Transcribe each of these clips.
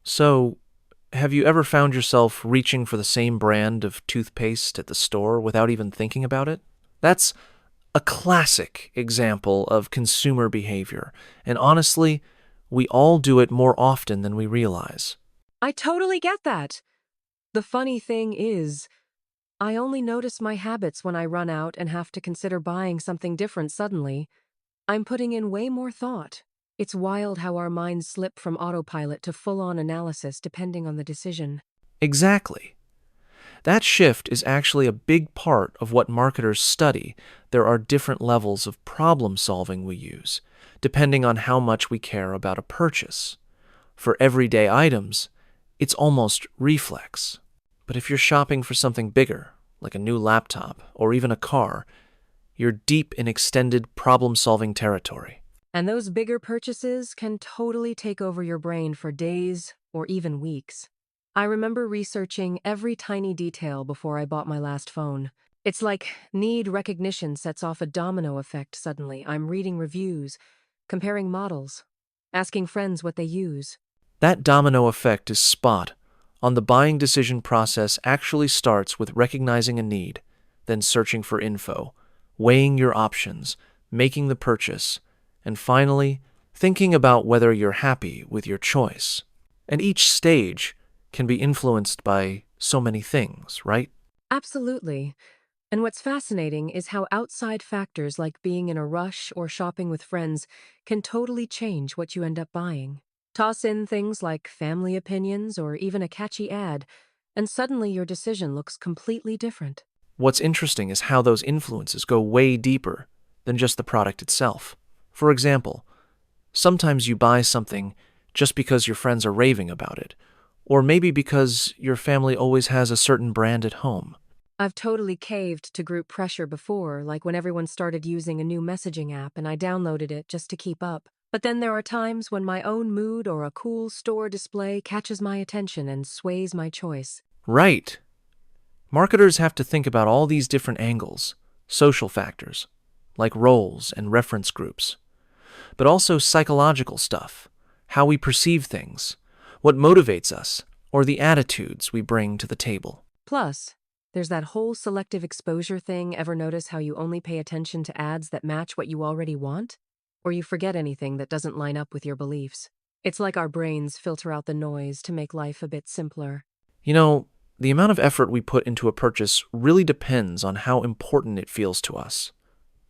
So, have you ever found yourself reaching for the same brand of toothpaste at the store without even thinking about it? That's a classic example of consumer behavior, and honestly, we all do it more often than we realize. I totally get that. The funny thing is, I only notice my habits when I run out and have to consider buying something different suddenly. I'm putting in way more thought. It's wild how our minds slip from autopilot to full on analysis depending on the decision. Exactly. That shift is actually a big part of what marketers study. There are different levels of problem solving we use, depending on how much we care about a purchase. For everyday items, it's almost reflex. But if you're shopping for something bigger, like a new laptop or even a car, you're deep in extended problem solving territory. And those bigger purchases can totally take over your brain for days or even weeks. I remember researching every tiny detail before I bought my last phone. It's like need recognition sets off a domino effect suddenly. I'm reading reviews, comparing models, asking friends what they use. That domino effect is spot on. The buying decision process actually starts with recognizing a need, then searching for info, weighing your options, making the purchase, and finally, thinking about whether you're happy with your choice. And each stage can be influenced by so many things, right? Absolutely. And what's fascinating is how outside factors like being in a rush or shopping with friends can totally change what you end up buying. Toss in things like family opinions or even a catchy ad, and suddenly your decision looks completely different. What's interesting is how those influences go way deeper than just the product itself. For example, sometimes you buy something just because your friends are raving about it, or maybe because your family always has a certain brand at home. I've totally caved to group pressure before, like when everyone started using a new messaging app and I downloaded it just to keep up. But then there are times when my own mood or a cool store display catches my attention and sways my choice. Right. Marketers have to think about all these different angles, social factors, like roles and reference groups, but also psychological stuff, how we perceive things, what motivates us, or the attitudes we bring to the table. Plus, there's that whole selective exposure thing. Ever notice how you only pay attention to ads that match what you already want? Or you forget anything that doesn't line up with your beliefs? It's like our brains filter out the noise to make life a bit simpler. You know, the amount of effort we put into a purchase really depends on how important it feels to us.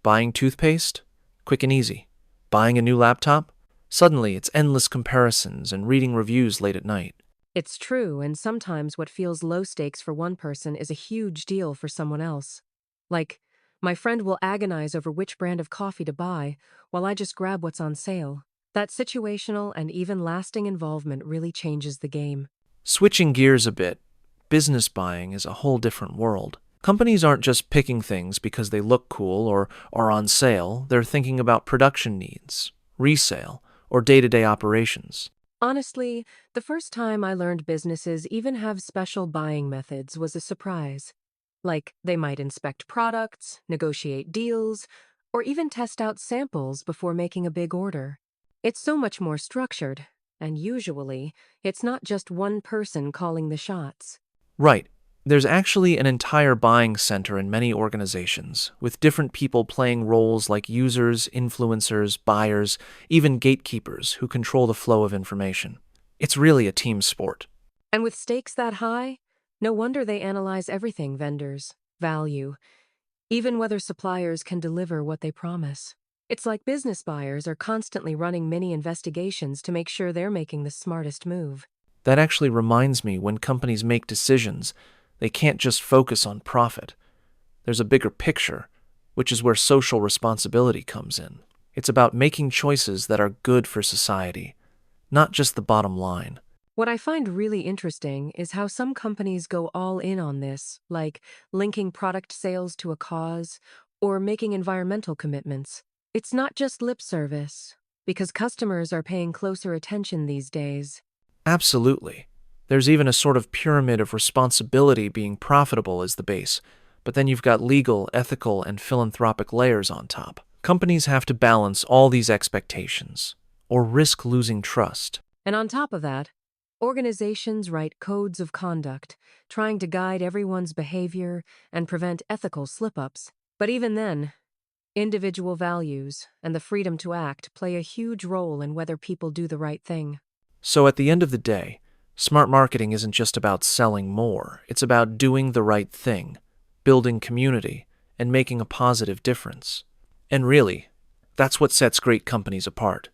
Buying toothpaste? Quick and easy. Buying a new laptop? Suddenly, it's endless comparisons and reading reviews late at night. It's true, and sometimes what feels low stakes for one person is a huge deal for someone else. Like, my friend will agonize over which brand of coffee to buy, while I just grab what's on sale. That situational and even lasting involvement really changes the game. Switching gears a bit, business buying is a whole different world. Companies aren't just picking things because they look cool or are on sale, they're thinking about production needs, resale, or day-to-day operations. Honestly, the first time I learned businesses even have special buying methods was a surprise. Like, they might inspect products, negotiate deals, or even test out samples before making a big order. It's so much more structured, and usually, it's not just one person calling the shots. Right. There's actually an entire buying center in many organizations, with different people playing roles like users, influencers, buyers, even gatekeepers who control the flow of information. It's really a team sport. And with stakes that high, no wonder they analyze everything: vendors, value, even whether suppliers can deliver what they promise. It's like business buyers are constantly running mini investigations to make sure they're making the smartest move. That actually reminds me, when companies make decisions, they can't just focus on profit. There's a bigger picture, which is where social responsibility comes in. It's about making choices that are good for society, not just the bottom line. What I find really interesting is how some companies go all in on this, like linking product sales to a cause or making environmental commitments. It's not just lip service, because customers are paying closer attention these days. Absolutely. There's even a sort of pyramid of responsibility. Being profitable is the base, but then you've got legal, ethical, and philanthropic layers on top. Companies have to balance all these expectations, or risk losing trust. And on top of that, Organizations write codes of conduct, trying to guide everyone's behavior and prevent ethical slip-ups. But even then, individual values and the freedom to act play a huge role in whether people do the right thing. So at the end of the day, smart marketing isn't just about selling more, it's about doing the right thing, building community, and making a positive difference. And really, that's what sets great companies apart.